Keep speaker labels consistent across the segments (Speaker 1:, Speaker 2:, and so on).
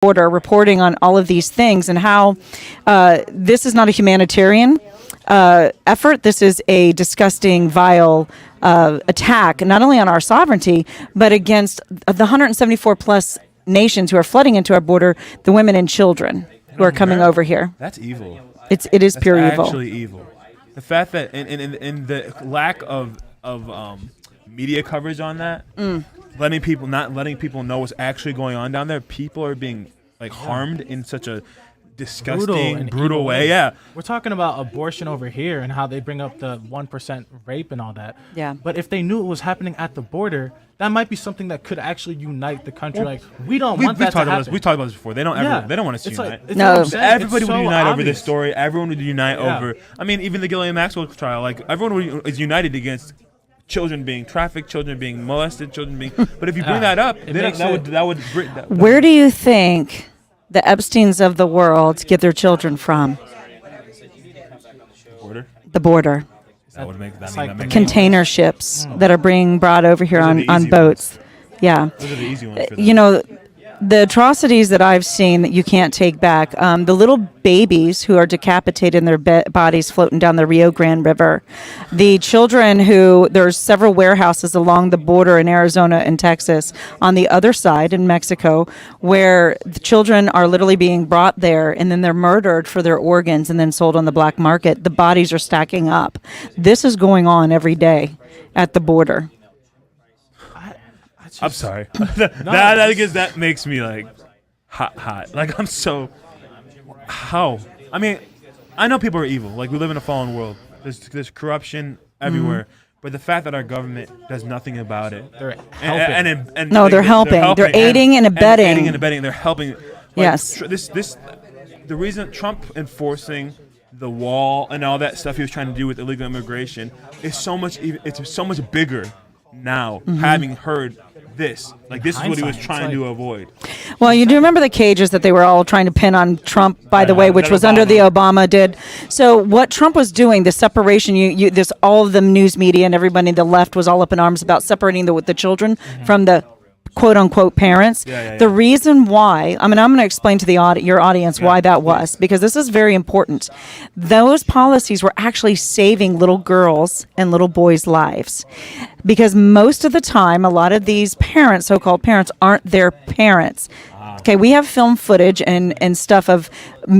Speaker 1: border reporting on all of these things and how this is not a humanitarian effort. This is a disgusting, vile attack, not only on our sovereignty, but against the 174 plus nations who are flooding into our border, the women and children who are coming over here.
Speaker 2: That's evil.
Speaker 1: It is pure evil.
Speaker 2: Actually evil. The fact that and the lack of media coverage on that, not letting people know what's actually going on down there. People are being harmed in such a disgusting, brutal way. Yeah,
Speaker 3: we're talking about abortion over here and how they bring up the 1% rape and all that.
Speaker 1: Yeah,
Speaker 3: but if they knew it was happening at the border, that might be something that could actually unite the country. We want that to happen.
Speaker 2: We talked about this before. They don't want us to unite.
Speaker 1: No,
Speaker 2: everybody would unite over this story. Everyone would unite over. I mean, even the Ghislaine Maxwell trial. Everyone is united against children being trafficked, children being molested, children being. But if you bring that up, that would.
Speaker 1: Where do you think the Epsteins of the world get their children from? The border.
Speaker 2: That would make that
Speaker 1: container ships that are being brought over here on boats. Yeah.
Speaker 2: Those are the easy ones for them.
Speaker 1: The atrocities that I've seen that you can't take back, the little babies who are decapitated in their bodies floating down the Rio Grande River, the children there's several warehouses along the border in Arizona and Texas on the other side in Mexico where the children are literally being brought there and then they're murdered for their organs and then sold on the black market. The bodies are stacking up. This is going on every day at the border.
Speaker 2: I'm sorry. that makes me hot. I'm so. How? I mean, I know people are evil. We live in a fallen world. There's corruption everywhere. But the fact that our government does nothing about it.
Speaker 3: They're helping.
Speaker 1: They're helping. They're aiding and abetting.
Speaker 2: They're helping.
Speaker 1: Yes.
Speaker 2: The reason Trump enforcing the wall and all that stuff he was trying to do with illegal immigration is so much. It's so much bigger now. Having heard this is what he was trying to avoid.
Speaker 1: Well, you do remember the cages that they were all trying to pin on Trump, by the way, which was under the Obama did. So what Trump was doing, the separation, all of the news media and everybody on the left was all up in arms about separating the children from the quote unquote parents. The reason why, I'm going to explain to your audience why that was, because this is very important. Those policies were actually saving little girls and little boys' lives. Because most of the time, a lot of these parents, so-called parents, aren't their parents. Okay, we have film footage and stuff of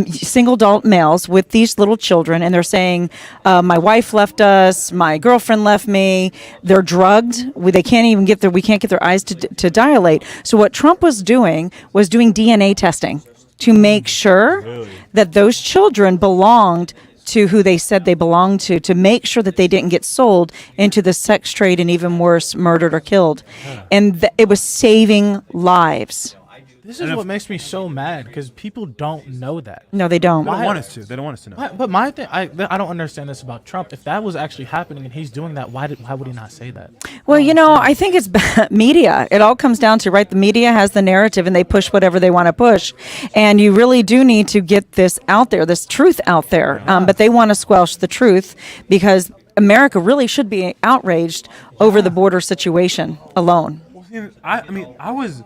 Speaker 1: single adult males with these little children, and they're saying, my wife left us, my girlfriend left me, they're drugged, we can't get their eyes to dilate. So what Trump was doing DNA testing to make sure that those children belonged to who they said they belonged to make sure that they didn't get sold into the sex trade and even worse, murdered or killed. And it was saving lives.
Speaker 3: This is what makes me so mad, because people don't know that.
Speaker 1: No, they don't.
Speaker 2: They don't want us to. They don't want us to know.
Speaker 3: But my thing, I don't understand this about Trump. If that was actually happening and he's doing that, why would he not say that?
Speaker 1: Well, I think it's media. It all comes down to, the media has the narrative and they push whatever they want to push. And you really do need to get this out there, this truth out there. But they want to squelch the truth because America really should be outraged over the border situation alone.
Speaker 2: Well, I was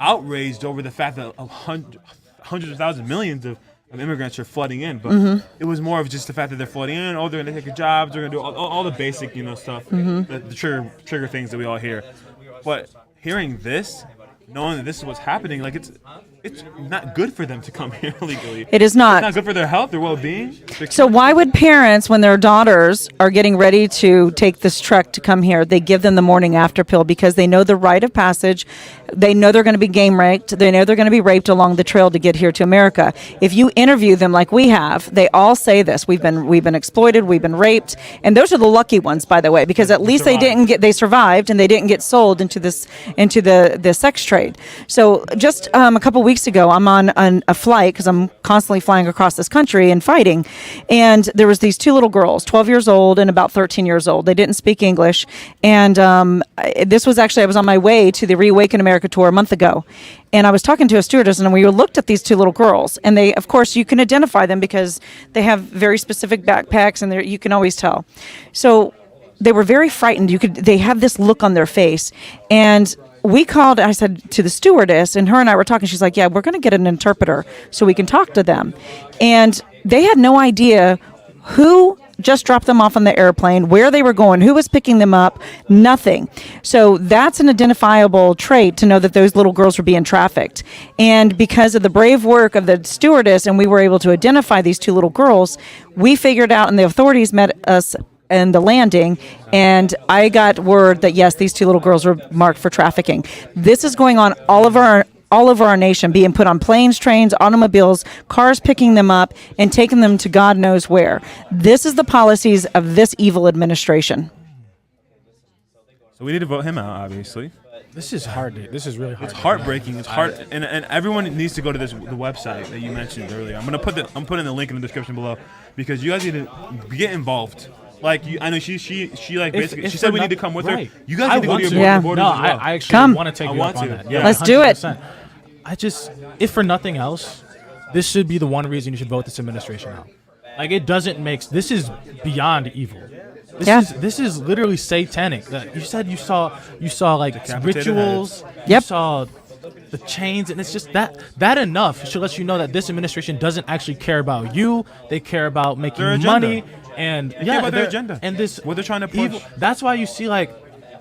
Speaker 2: outraged over the fact that hundreds of thousands, millions of immigrants are flooding in, but it was more of just the fact that they're flooding in. Oh, they're going to take your jobs. They're going to do all the basic, stuff, the trigger things that we all hear. But hearing this, knowing that this is what's happening, it's not good for them to come here illegally.
Speaker 1: It is not.
Speaker 2: It's not good for their health, their well-being.
Speaker 1: So why would parents, when their daughters are getting ready to take this trek to come here, they give them the morning after pill because they know the rite of passage. They know they're going to be game raped. They know they're going to be raped along the trail to get here to America. If you interview them like we have, they all say this: we've been exploited, we've been raped, and those are the lucky ones, by the way, because at least they survived and they didn't get sold into the sex trade. So just a couple weeks ago, I'm on a flight because I'm constantly flying across this country and fighting, and there was these two little girls, 12 years old and about 13 years old. They didn't speak English, and this was actually, I was on my way to the Reawaken America tour a month ago, and I was talking to a stewardess, and we looked at these two little girls, and they, of course, you can identify them because they have very specific backpacks, and you can always tell. So they were very frightened. They had this look on their face, and we called, I said to the stewardess, and her and I were talking. She's like, yeah, we're going to get an interpreter so we can talk to them. And they had no idea who just dropped them off on the airplane, where they were going, who was picking them up, nothing. So that's an identifiable trait to know that those little girls were being trafficked. And because of the brave work of the stewardess, and we were able to identify these 2 little girls, we figured out, and the authorities met us in the landing, and I got word that yes, these 2 little girls were marked for trafficking. This is going on all over our nation, being put on planes, trains, automobiles, cars picking them up and taking them to God knows where. This is the policies of this evil administration.
Speaker 2: So we need to vote him out, obviously.
Speaker 3: This is hard. This is really hard.
Speaker 2: It's heartbreaking. It's hard, and everyone needs to go to the website that you mentioned earlier. I'm putting the link in the description below because you guys need to get involved. Like I know she like basically she said we need to come with her. You guys need to go to your borders as well.
Speaker 3: I actually
Speaker 1: Come.
Speaker 3: want to take you up on that.
Speaker 2: Yeah.
Speaker 1: Let's do it.
Speaker 3: If for nothing else, this should be the one reason you should vote this administration out. Like it doesn't make. This is beyond evil. This is literally satanic. You said you saw like rituals.
Speaker 1: Yep.
Speaker 3: You saw the chains, and it's just that enough should let you know that this administration doesn't actually care about you. They care about making money. And
Speaker 2: they care about their agenda
Speaker 3: and this
Speaker 2: what they're trying to push.
Speaker 3: Evil, that's why you see like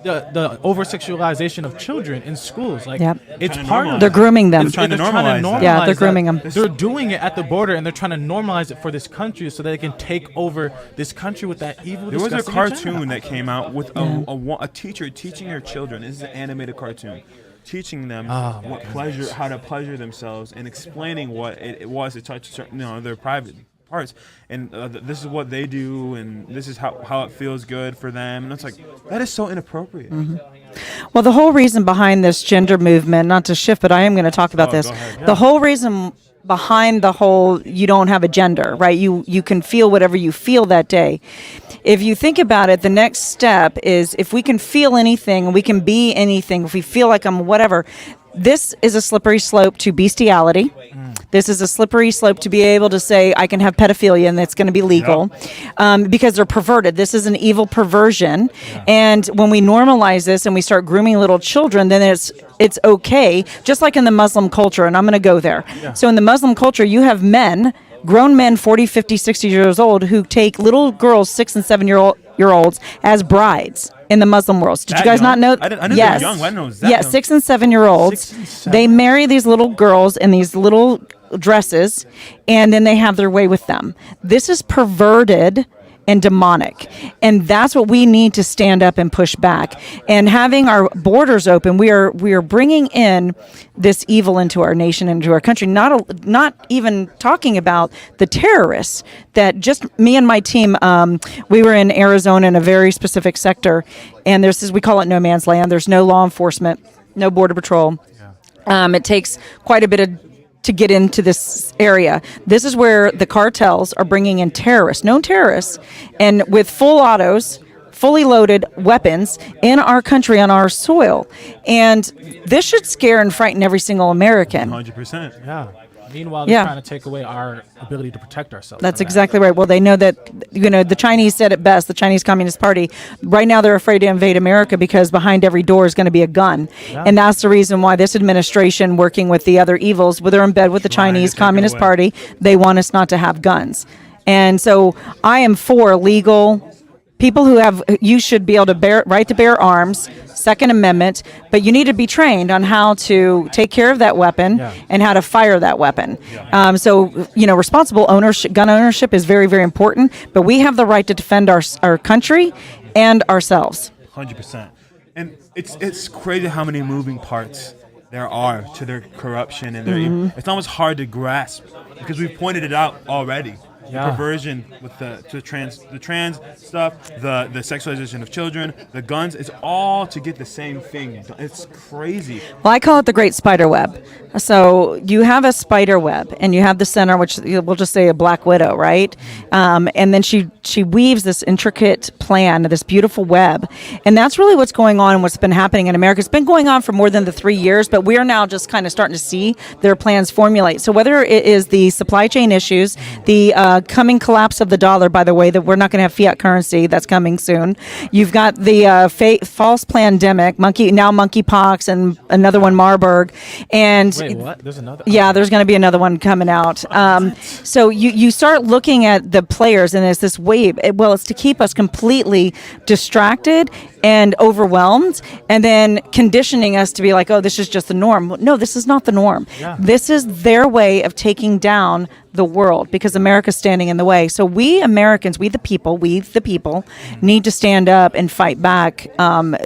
Speaker 3: the over sexualization of children in schools. Like it's part of
Speaker 1: they're grooming them.
Speaker 2: They're trying to normalize
Speaker 1: yeah, they're grooming them.
Speaker 3: They're doing it at the border, and they're trying to normalize it for this country so that they can take over this country with that evil.
Speaker 2: There was a cartoon that came out with a teacher teaching her children. This is an animated cartoon. Teaching them how to pleasure themselves and explaining what it was to touch their private parts, and this is what they do, and this is how it feels good for them, and it's like that is so inappropriate.
Speaker 1: Well, the whole reason behind this gender movement, not to shift, but I am going to talk about this. The whole reason behind the whole you don't have a gender, right? You can feel whatever you feel that day. If you think about it, the next step is if we can feel anything and we can be anything, if we feel like I'm whatever, this is a slippery slope to bestiality. This is a slippery slope to be able to say I can have pedophilia and that's going to be legal because they're perverted. This is an evil perversion. And when we normalize this and we start grooming little children, then it's okay, just like in the Muslim culture. And I'm going to go there. So in the Muslim culture, you have grown men 40, 50, 60 years old who take little girls 6 and 7 year olds as brides in the Muslim world. Did you guys not know?
Speaker 2: I knew they were young. I didn't know it was that young.
Speaker 1: 6 and 7 year olds. They marry these little girls in these little dresses, and then they have their way with them. This is perverted and demonic, and that's what we need to stand up and push back. And having our borders open, we are bringing in this evil into our nation, into our country. Not even talking about the terrorists that just me and my team. We were in Arizona in a very specific sector, and we call it no man's land. There's no law enforcement, no border patrol. It takes quite a bit to get into this area. This is where the cartels are bringing in known terrorists, and with full autos, fully loaded weapons in our country, on our soil. And this should scare and frighten every single American.
Speaker 2: 100%.
Speaker 3: Yeah. Meanwhile, they're trying to take away our ability to protect ourselves.
Speaker 1: That's exactly right. Well, they know that, the Chinese said it best, the Chinese Communist Party. Right now, they're afraid to invade America because behind every door is going to be a gun. Yeah. And that's the reason why this administration, working with the other evils, they're in bed with the Chinese Communist Party. They want us not to have guns. And so I am for legal people you should be able to right to bear arms, Second Amendment, but you need to be trained on how to take care of that weapon and how to fire that weapon. So, responsible gun ownership is very, very important, but we have the right to defend our country and ourselves.
Speaker 2: 100%. And it's crazy how many moving parts there are to their corruption, and it's almost hard to grasp because we've pointed it out already. The perversion with the trans stuff, the sexualization of children, the guns, it's all to get the same thing. It's crazy.
Speaker 1: Well, I call it the great spider web. So you have a spider web, and you have the center, which we'll just say a black widow, right? And then she weaves this intricate plan, this beautiful web. And that's really what's going on and what's been happening in America. It's been going on for more than the 3 years, but we are now just kind of starting to see their plans formulate. So whether it is the supply chain issues, the coming collapse of the dollar, by the way, that we're not going to have fiat currency. That's coming soon. You've got the false pandemic, monkeypox, and another one, Marburg. And
Speaker 3: Wait, what? There's another.
Speaker 1: yeah, there's going to be another one coming out. So you start looking at the players, and there's this wave. It's to keep us completely distracted and overwhelmed, and then conditioning us to be like, oh, this is just the norm. No, this is not the norm.
Speaker 3: Yeah.
Speaker 1: This is their way of taking down the world because America's standing in the way. So we Americans, we the people, need to stand up and fight back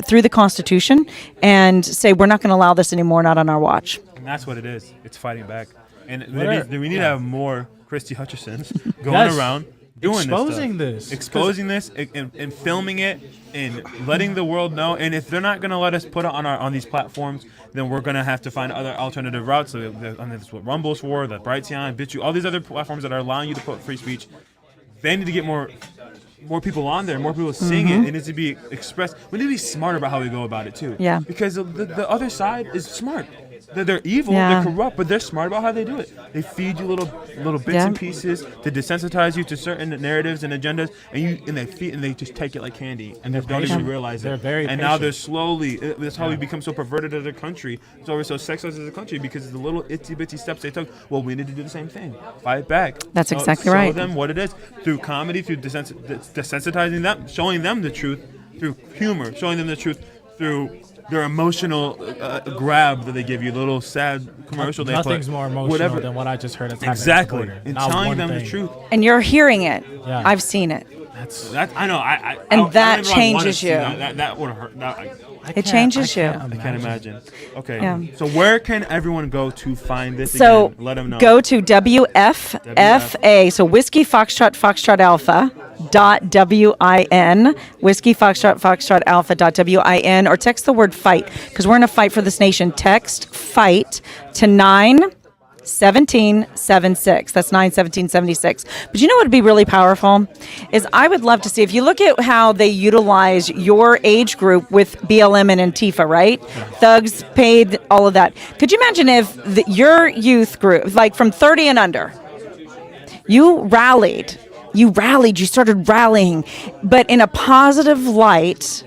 Speaker 1: through the Constitution and say we're not going to allow this anymore, not on our watch.
Speaker 2: And that's what it is. It's fighting back. And we need to have more Christie Hutchersons going around doing exposing this and filming it and letting the world know. And if they're not going to let us put it on these platforms, then we're going to have to find other alternative routes. So that's what Rumble's for, the Brighteon, BitChute, all these other platforms that are allowing you to put free speech. They need to get more people on there, more people seeing it. It needs to be expressed. We need to be smarter about how we go about it too.
Speaker 1: Yeah.
Speaker 2: Because the other side is smart. They're evil, they're corrupt, but they're smart about how they do it. They feed you little bits and pieces to desensitize you to certain narratives and agendas, and they just take it like candy, and they don't even realize it.
Speaker 3: They're very
Speaker 2: and
Speaker 3: patient.
Speaker 2: now they're slowly. That's how we become so perverted as a country. That's why we're so sexist as a country, because the little itsy bitsy steps they took. Well, we need to do the same thing. Fight back.
Speaker 1: That's exactly right.
Speaker 2: Show them what it is through comedy, through desensitizing them, showing them the truth through humor, showing them the truth through their emotional grab that they give you, little sad commercial they put.
Speaker 3: Nothing's more emotional than what I just heard.
Speaker 2: Exactly. And telling them the truth.
Speaker 1: And you're hearing it.
Speaker 3: Yeah.
Speaker 1: I've seen it.
Speaker 2: I know.
Speaker 1: That changes you.
Speaker 2: That would hurt.
Speaker 1: It changes you.
Speaker 2: I can't imagine. Okay.
Speaker 1: Yeah.
Speaker 2: So where can everyone go to find this
Speaker 1: So
Speaker 2: again? Let them know.
Speaker 1: go to WFFA, so Whiskey Foxtrot Alpha .win, Whiskey Foxtrot Alpha .win, or text the word fight, because we're in a fight for this nation. Text fight to 91776. That's 91776. But you know what would be really powerful is I would love to see, if you look at how they utilize your age group with BLM and Antifa, right? Thugs, paid, all of that. Could you imagine if your youth group, like from 30 and under, you started rallying, but in a positive light,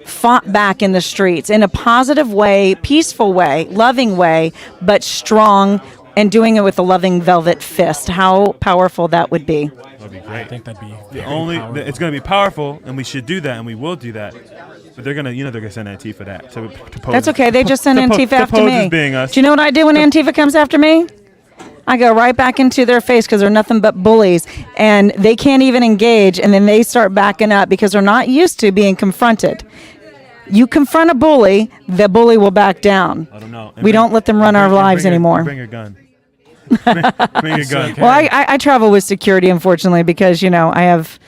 Speaker 1: fought back in the streets in a positive way, peaceful way, loving way, but strong, and doing it with a loving velvet fist. How powerful that would be.
Speaker 2: That'd be great.
Speaker 3: I think that'd be
Speaker 2: It's going to be powerful, and we should do that, and we will do that. But they're gonna send Antifa for that. To pose,
Speaker 1: That's okay. They just send Antifa after me.
Speaker 2: Being us.
Speaker 1: Do you know what I do when Antifa comes after me? I go right back into their face because they're nothing but bullies, and they can't even engage, and then they start backing up because they're not used to being confronted. You confront a bully, the bully will back down.
Speaker 2: I don't know.
Speaker 1: We don't let them run our lives anymore.
Speaker 2: Bring a gun. Bring a gun.
Speaker 1: Well, I travel with security, unfortunately, because I have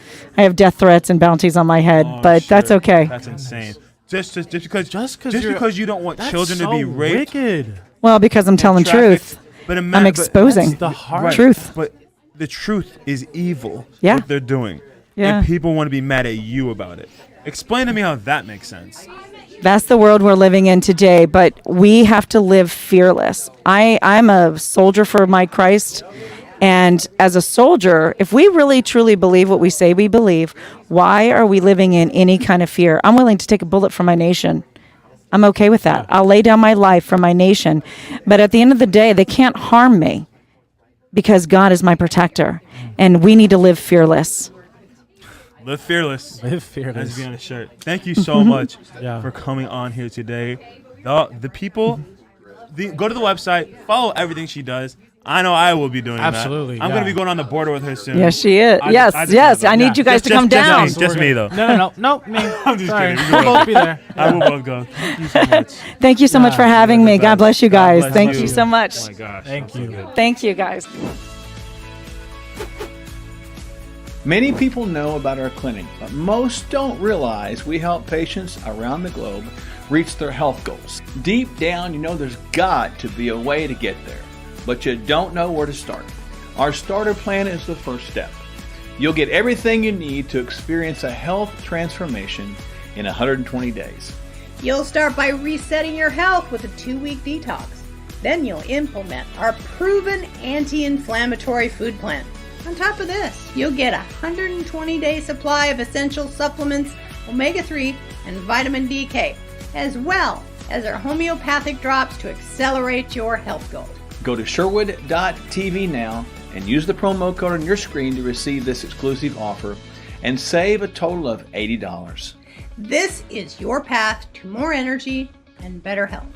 Speaker 1: death threats and bounties on my head, but that's okay.
Speaker 2: That's insane. Just because you don't want children to be raped.
Speaker 3: Wicked.
Speaker 1: Well, because I'm telling truth.
Speaker 2: But
Speaker 1: I'm exposing
Speaker 3: that's the hard
Speaker 1: truth.
Speaker 2: But the truth is evil.
Speaker 1: Yeah.
Speaker 2: What they're doing.
Speaker 1: Yeah.
Speaker 2: And people want to be mad at you about it. Explain to me how that makes sense.
Speaker 1: That's the world we're living in today, but we have to live fearless. I'm a soldier for my Christ, and as a soldier, if we really truly believe what we say we believe, why are we living in any kind of fear? I'm willing to take a bullet for my nation. I'm okay with that. I'll lay down my life for my nation. But at the end of the day, they can't harm me because God is my protector, and we need to live fearless.
Speaker 2: Live fearless.
Speaker 3: Live fearless.
Speaker 2: Has to be on a shirt. Thank you so much for coming on here today. The people, go to the website, follow everything she does. I know I will be doing
Speaker 3: Absolutely,
Speaker 2: that. I'm going to be going on the border with her soon.
Speaker 1: Yes, she is. I need you guys to come down.
Speaker 2: Just me, though.
Speaker 3: No, me.
Speaker 2: I'm just
Speaker 3: Sorry.
Speaker 2: kidding.
Speaker 3: We'll both be there.
Speaker 2: I will both go. Thank you so much.
Speaker 1: Thank you so much for having me. God bless you guys.
Speaker 2: bless
Speaker 1: Thank
Speaker 2: you.
Speaker 1: you so much.
Speaker 2: Oh, my gosh.
Speaker 3: Thank you.
Speaker 1: Thank you, guys.
Speaker 4: Many people know about our clinic, but most don't realize we help patients around the globe reach their health goals. Deep down, you know there's got to be a way to get there, but you don't know where to start. Our starter plan is the first step. You'll get everything you need to experience a health transformation in 120 days.
Speaker 5: You'll start by resetting your health with a 2-week detox. Then you'll implement our proven anti-inflammatory food plan. On top of this, you'll get a 120-day supply of essential supplements, omega-3, and vitamin DK, as well as our homeopathic drops to accelerate your health goals.
Speaker 4: Go to Sherwood.tv now and use the promo code on your screen to receive this exclusive offer and save a total of $80.
Speaker 5: This is your path to more energy and better health.